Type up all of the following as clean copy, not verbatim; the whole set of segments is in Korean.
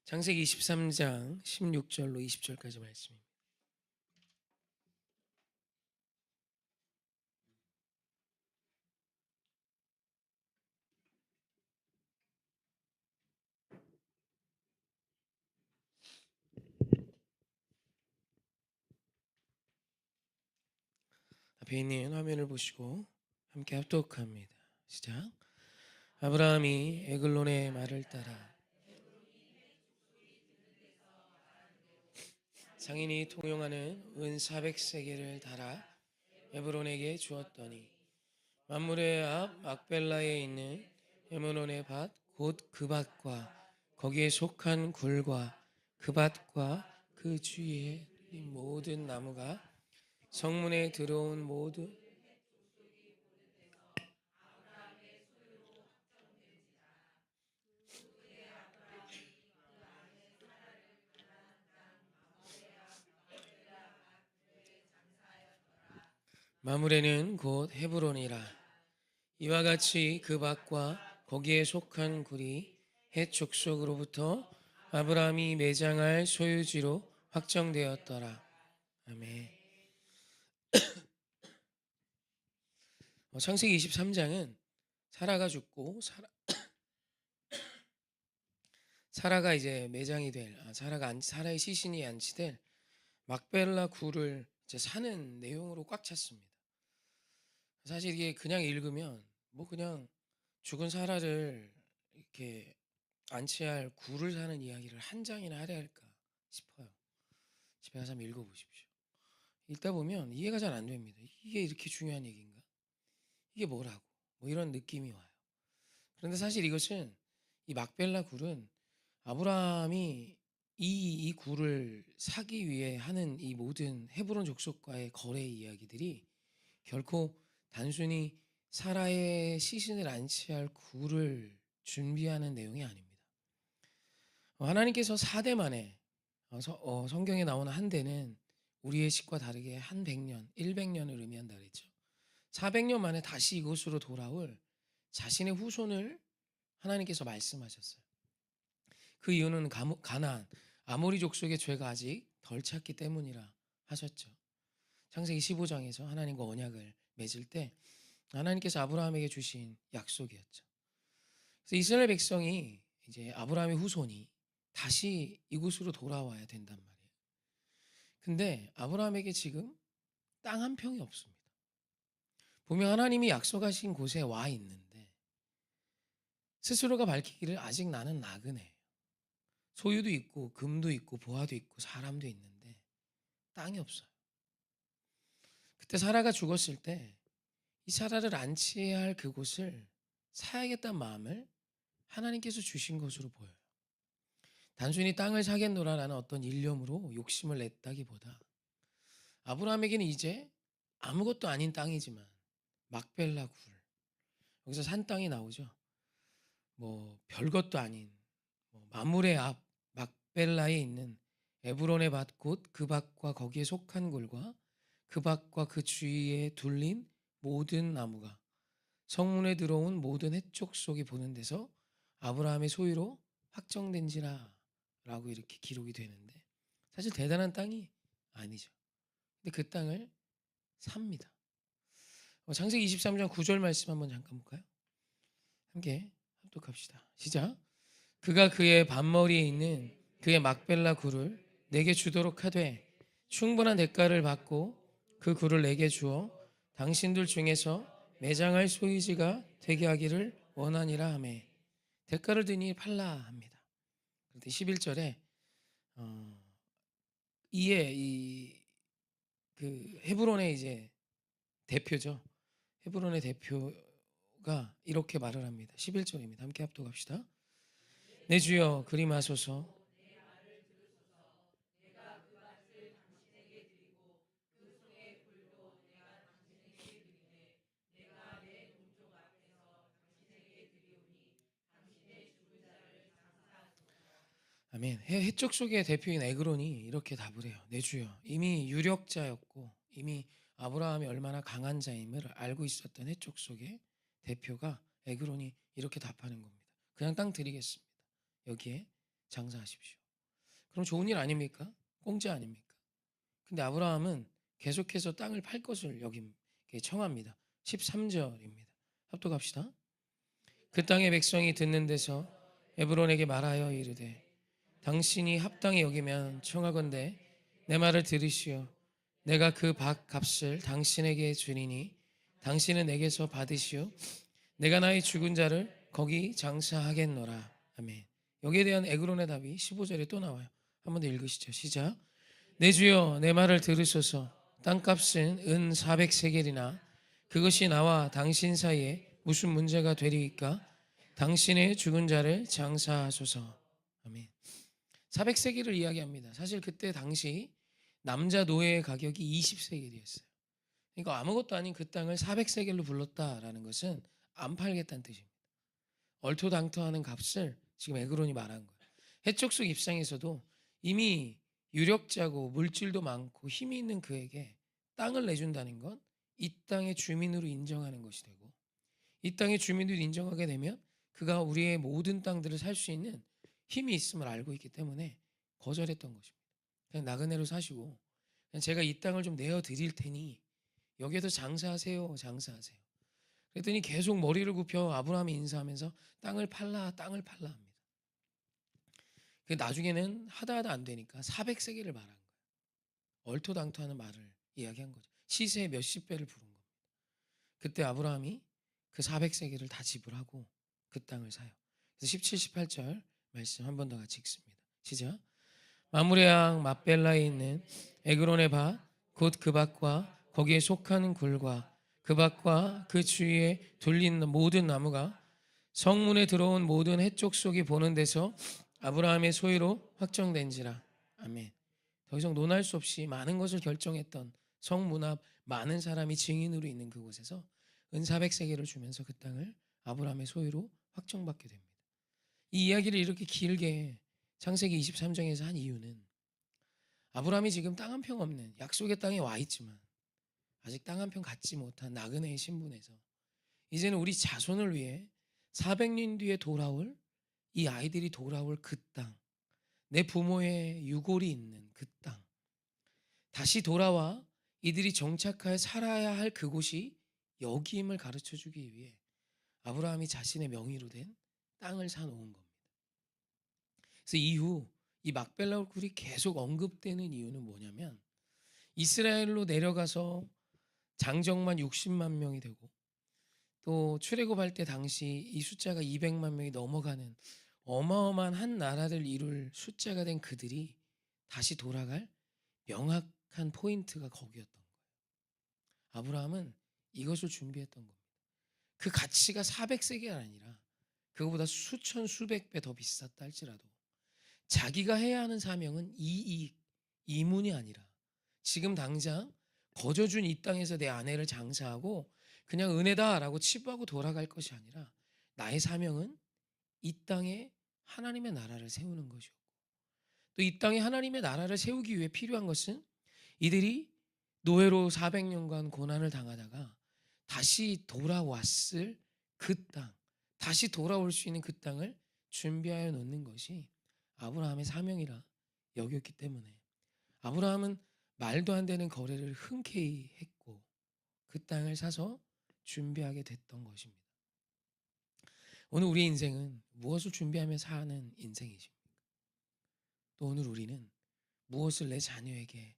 창세기 23장 16절로 20절까지 말씀입니다. 앞에 있는 화면을 보시고 함께 합독합니다. 시작. 아브라함이 에글론의 말을 따라 상인이 통용하는 은 400세겔을 달아 에브론에게 주었더니 만물의 앞 막벨라에 있는 에므론의 밭 곧 그 밭과 거기에 속한 굴과 그 밭과 그 주위에 모든 나무가 성문에 들어온 모든 마므레는 곧 헤브론이라. 이와 같이 그 밭과 거기에 속한 굴이 헷 족속으로부터 아브라함이 매장할 소유지로 확정되었더라. 아멘. 창세기 23장은 사라가 죽고 사라가 이제 매장이 될 사라의 시신이 안치될 막벨라 굴을 이제 사는 내용으로 꽉 찼습니다. 사실 이게 그냥 읽으면 뭐 그냥 죽은 사라를 이렇게 안치할 굴을 사는 이야기를 한 장이나 하려 할까 싶어요. 집에 가서 한번 읽어보십시오. 읽다 보면 이해가 잘 안 됩니다. 이게 이렇게 중요한 얘기인가? 이게 뭐라고? 뭐 이런 느낌이 와요. 그런데 사실 이것은 이 막벨라 굴은 아브라함이 이 굴을 사기 위해 하는 이 모든 헤브론 족속과의 거래 이야기들이 결코 단순히 사라의 시신을 안치할 굴을 준비하는 내용이 아닙니다. 하나님께서 4대 만에 성경에 나오는 한 대는 우리의 식과 다르게 한 100년, 100년을 의미한다 그랬죠. 400년 만에 다시 이곳으로 돌아올 자신의 후손을 하나님께서 말씀하셨어요. 그 이유는 가나안, 아모리 족속의 죄가 아직 덜 찼기 때문이라 하셨죠. 창세기 15장에서 하나님과 언약을 맺을 때 하나님께서 아브라함에게 주신 약속이었죠. 그래서 이스라엘 백성이 이제 아브라함의 후손이 다시 이곳으로 돌아와야 된단 말이에요. 근데 아브라함에게 지금 땅 한 평이 없습니다. 분명 하나님이 약속하신 곳에 와 있는데 스스로가 밝히기를 아직 나는 나그네예요. 소유도 있고 금도 있고 보화도 있고 사람도 있는데 땅이 없어요. 그때 사라가 죽었을 때 이 사라를 안치해야 할 그곳을 사야겠다는 마음을 하나님께서 주신 것으로 보여요. 단순히 땅을 사겠노라라는 어떤 일념으로 욕심을 냈다기보다 아브라함에게는 이제 아무것도 아닌 땅이지만 막벨라 굴, 여기서 산 땅이 나오죠. 뭐 별것도 아닌 마물의 앞 막벨라에 있는 에브론의 밭 곧 그 밭과 거기에 속한 굴과 그 밭과 그 주위에 둘린 모든 나무가 성문에 들어온 모든 햇족 속이 보는 데서 아브라함의 소유로 확정된지라 라고 이렇게 기록이 되는데 사실 대단한 땅이 아니죠. 근데 그 땅을 삽니다. 창세기 23장 9절 말씀 한번 잠깐 볼까요? 함께 합독합시다. 시작. 그가 그의 밭머리에 있는 그의 막벨라 굴을 내게 주도록 하되 충분한 대가를 받고 그 굴을 내게 주어 당신들 중에서 매장할 소유지가 되게 하기를 원하니라 하매 대가를 드니 팔라 합니다. 그런데 11절에 이에 그 헤브론의 이제 대표죠. 헤브론의 대표가 이렇게 말을 합니다. 11절입니다. 함께 합독합시다. 내 주여 그림하소서. 아멘. 해쪽 속의 대표인 에그론이 이렇게 답을 해요. 내 주여. 이미 유력자였고 이미 아브라함이 얼마나 강한 자임을 알고 있었던 해쪽 속의 대표가 에그론이 이렇게 답하는 겁니다. 그냥 땅 드리겠습니다. 여기에 장사하십시오. 그럼 좋은 일 아닙니까? 공짜 아닙니까? 근데 아브라함은 계속해서 땅을 팔 것을 여기 청합니다. 13절입니다. 합독합시다. 그 땅의 백성이 듣는 데서 에브론에게 말하여 이르되 당신이 합당히 여기면 청하건대 내 말을 들으시오. 내가 그 밭 값을 당신에게 주리니 당신은 내게서 받으시오. 내가 나의 죽은 자를 거기 장사하겠노라. 아멘. 여기에 대한 에그론의 답이 15절에 또 나와요. 한 번 더 읽으시죠. 시작. 내 주여 내 말을 들으소서. 땅값은 은 400세겔이나 그것이 나와 당신 사이에 무슨 문제가 되리이까? 당신의 죽은 자를 장사하소서. 아멘. 400세겔을 이야기합니다. 사실 그때 당시 남자 노예의 가격이 20세겔이었어요. 그러니까 아무것도 아닌 그 땅을 400세겔로 불렀다라는 것은 안 팔겠다는 뜻입니다. 얼토당토하는 값을 지금 에그론이 말한 거예요. 해적속 입장에서도 이미 유력자고 물질도 많고 힘이 있는 그에게 땅을 내준다는 건 이 땅의 주민으로 인정하는 것이 되고, 이 땅의 주민으로 인정하게 되면 그가 우리의 모든 땅들을 살 수 있는 힘이 있음을 알고 있기 때문에 거절했던 것입니다. 그냥 나그네로 사시고 그냥 제가 이 땅을 좀 내어 드릴 테니 여기에서 장사하세요, 장사하세요. 그랬더니 계속 머리를 굽혀 아브라함이 인사하면서 땅을 팔라 합니다. 나중에는 하다 안 되니까 400세겔을 말한 거예요. 얼토당토하는 말을 이야기한 거죠. 시세의 몇십 배를 부른 겁니다. 그때 아브라함이 그 400세겔을 다 지불하고 그 땅을 사요. 그래서 17, 18절 말씀 한 번 더 같이 읽습니다. 시작. 마므레 양 맛벨라에 있는 에그론의 밭 곧 그 밭과 거기에 속하는 굴과 그 밭과 그 주위에 둘린 모든 나무가 성문에 들어온 모든 해쪽 속이 보는 데서 아브라함의 소유로 확정된지라. 아멘. 더 이상 논할 수 없이 많은 것을 결정했던 성문 앞 많은 사람이 증인으로 있는 그곳에서 은 400세겔을 주면서 그 땅을 아브라함의 소유로 확정받게 됩니다. 이 이야기를 이렇게 길게 창세기 23장에서 한 이유는 아브라함이 지금 땅 한 평 없는 약속의 땅에 와 있지만 아직 땅 한 평 갖지 못한 나그네의 신분에서 이제는 우리 자손을 위해 400년 뒤에 돌아올 이 아이들이 돌아올 그 땅, 내 부모의 유골이 있는 그 땅, 다시 돌아와 이들이 정착하여 살아야 할 그곳이 여기임을 가르쳐주기 위해 아브라함이 자신의 명의로 된 땅을 사놓은 겁니다. 그래서 이후 이 막벨라 굴이 계속 언급되는 이유는 뭐냐면 이스라엘로 내려가서 장정만 60만 명이 되고 또 출애굽할 때 당시 이 숫자가 200만 명이 넘어가는 어마어마한 한 나라를 이룰 숫자가 된 그들이 다시 돌아갈 명확한 포인트가 거기였던 거예요. 아브라함은 이것을 준비했던 겁니다. 그 가치가 400세계가 아니라 그거보다 수천 수백 배 더 비쌌다 할지라도 자기가 해야 하는 사명은 이익, 이문이 아니라 지금 당장 거저준 이 땅에서 내 아내를 장사하고 그냥 은혜다라고 치부하고 돌아갈 것이 아니라 나의 사명은 이 땅에 하나님의 나라를 세우는 것이었고 또 이 땅에 하나님의 나라를 세우기 위해 필요한 것은 이들이 노예로 400년간 고난을 당하다가 다시 돌아왔을 그 땅, 다시 돌아올 수 있는 그 땅을 준비하여 놓는 것이 아브라함의 사명이라 여겼기 때문에 아브라함은 말도 안 되는 거래를 흔쾌히 했고 그 땅을 사서 준비하게 됐던 것입니다. 오늘 우리 인생은 무엇을 준비하며 사는 인생이십니까? 또 오늘 우리는 무엇을 내 자녀에게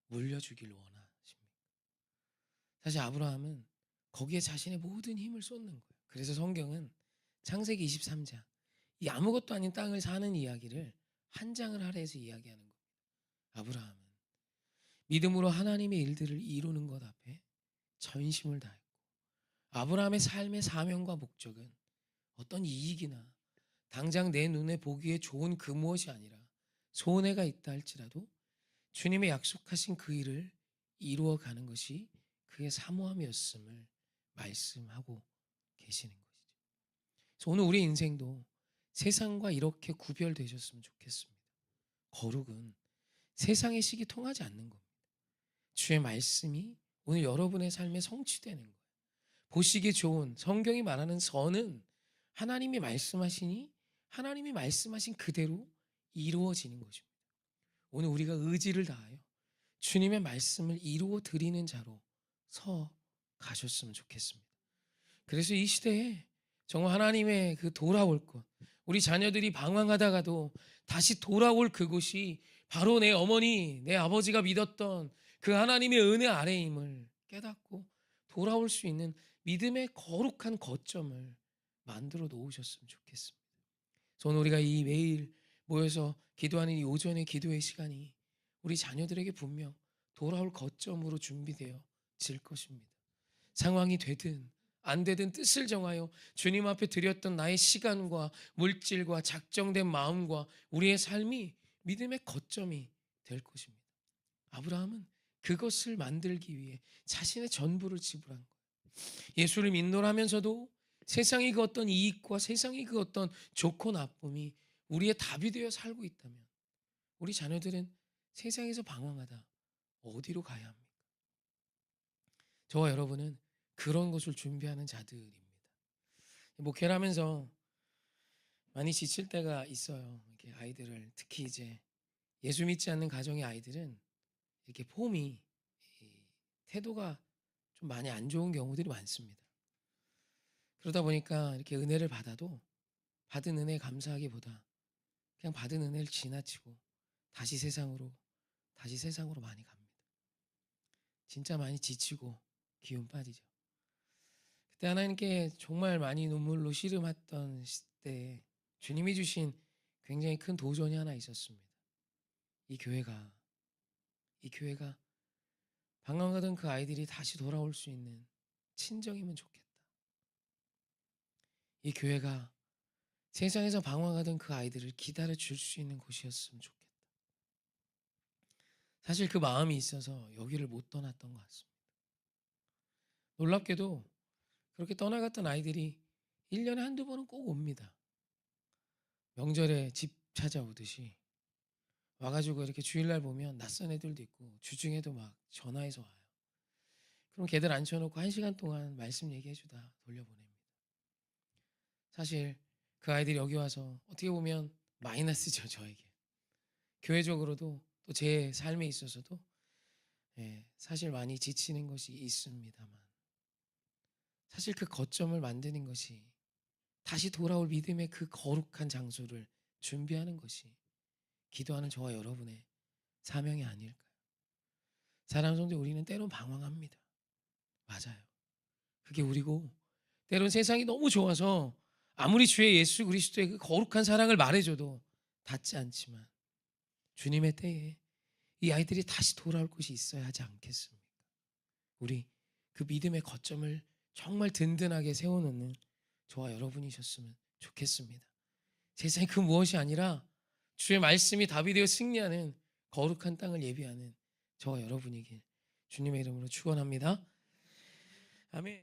물려주길 원하십니까? 사실 아브라함은 거기에 자신의 모든 힘을 쏟는 거예요. 그래서 성경은 창세기 23장 이 아무것도 아닌 땅을 사는 이야기를 한 장을 할애해서 이야기하는 겁니다. 아브라함은 믿음으로 하나님의 일들을 이루는 것 앞에 전심을 다했고 아브라함의 삶의 사명과 목적은 어떤 이익이나 당장 내 눈에 보기에 좋은 그 무엇이 아니라 손해가 있다 할지라도 주님의 약속하신 그 일을 이루어가는 것이 그의 사모함이었음을 말씀하고 계시는 것이죠. 그래서 오늘 우리 인생도 세상과 이렇게 구별되셨으면 좋겠습니다. 거룩은 세상의 식이 통하지 않는 겁니다. 주의 말씀이 오늘 여러분의 삶에 성취되는 거예요. 보시기 좋은 성경이 말하는 선은 하나님이 말씀하시니 하나님이 말씀하신 그대로 이루어지는 것입니다. 오늘 우리가 의지를 다하여 주님의 말씀을 이루어 드리는 자로 서 가셨으면 좋겠습니다. 그래서 이 시대에 정말 하나님의 그 돌아올 것, 우리 자녀들이 방황하다가도 다시 돌아올 그곳이 바로 내 어머니, 내 아버지가 믿었던 그 하나님의 은혜 아래임을 깨닫고 돌아올 수 있는 믿음의 거룩한 거점을 만들어 놓으셨으면 좋겠습니다. 저는 우리가 이 매일 모여서 기도하는 이 오전의 기도의 시간이 우리 자녀들에게 분명 돌아올 거점으로 준비되어질 것입니다. 상황이 되든 안 되든 뜻을 정하여 주님 앞에 드렸던 나의 시간과 물질과 작정된 마음과 우리의 삶이 믿음의 거점이 될 것입니다. 아브라함은 그것을 만들기 위해 자신의 전부를 지불한 거예요. 예수를 믿노라 하면서도 세상의 그 어떤 이익과 세상의 그 어떤 좋고 나쁨이 우리의 답이 되어 살고 있다면 우리 자녀들은 세상에서 방황하다 어디로 가야 합니까? 저와 여러분은 그런 것을 준비하는 자들입니다. 목회를 하면서 많이 지칠 때가 있어요. 이렇게 아이들을 특히 이제 예수 믿지 않는 가정의 아이들은 이렇게 폼이 태도가 좀 많이 안 좋은 경우들이 많습니다. 그러다 보니까 이렇게 은혜를 받아도 받은 은혜에 감사하기보다 그냥 받은 은혜를 지나치고 다시 세상으로 많이 갑니다. 진짜 많이 지치고 기운 빠지죠. 그때 하나님께 정말 많이 눈물로 씨름했던 시대에 주님이 주신 굉장히 큰 도전이 하나 있었습니다. 이 교회가 방황하던 그 아이들이 다시 돌아올 수 있는 친정이면 좋겠다. 이 교회가 세상에서 방황하던 그 아이들을 기다려 줄 수 있는 곳이었으면 좋겠다. 사실 그 마음이 있어서 여기를 못 떠났던 것 같습니다. 놀랍게도 그렇게 떠나갔던 아이들이 1년에 한두 번은 꼭 옵니다. 명절에 집 찾아오듯이 와가지고 이렇게 주일날 보면 낯선 애들도 있고 주중에도 막 전화해서 와요. 그럼 걔들 앉혀놓고 1시간 동안 말씀 얘기해주다 돌려보냅니다. 사실 그 아이들이 여기 와서 어떻게 보면 마이너스죠, 저에게. 교회적으로도 또 제 삶에 있어서도 사실 많이 지치는 것이 있습니다만 사실 그 거점을 만드는 것이 다시 돌아올 믿음의 그 거룩한 장소를 준비하는 것이 기도하는 저와 여러분의 사명이 아닐까요? 사랑하는 성도, 우리는 때론 방황합니다. 맞아요. 그게 우리고 때론 세상이 너무 좋아서 아무리 주의 예수 그리스도의 그 거룩한 사랑을 말해줘도 닿지 않지만 주님의 때에 이 아이들이 다시 돌아올 곳이 있어야 하지 않겠습니까? 우리 그 믿음의 거점을 정말 든든하게 세워놓는 저와 여러분이셨으면 좋겠습니다. 세상에 그 무엇이 아니라 주의 말씀이 답이 되어 승리하는 거룩한 땅을 예비하는 저와 여러분이길 주님의 이름으로 축원합니다. 아멘.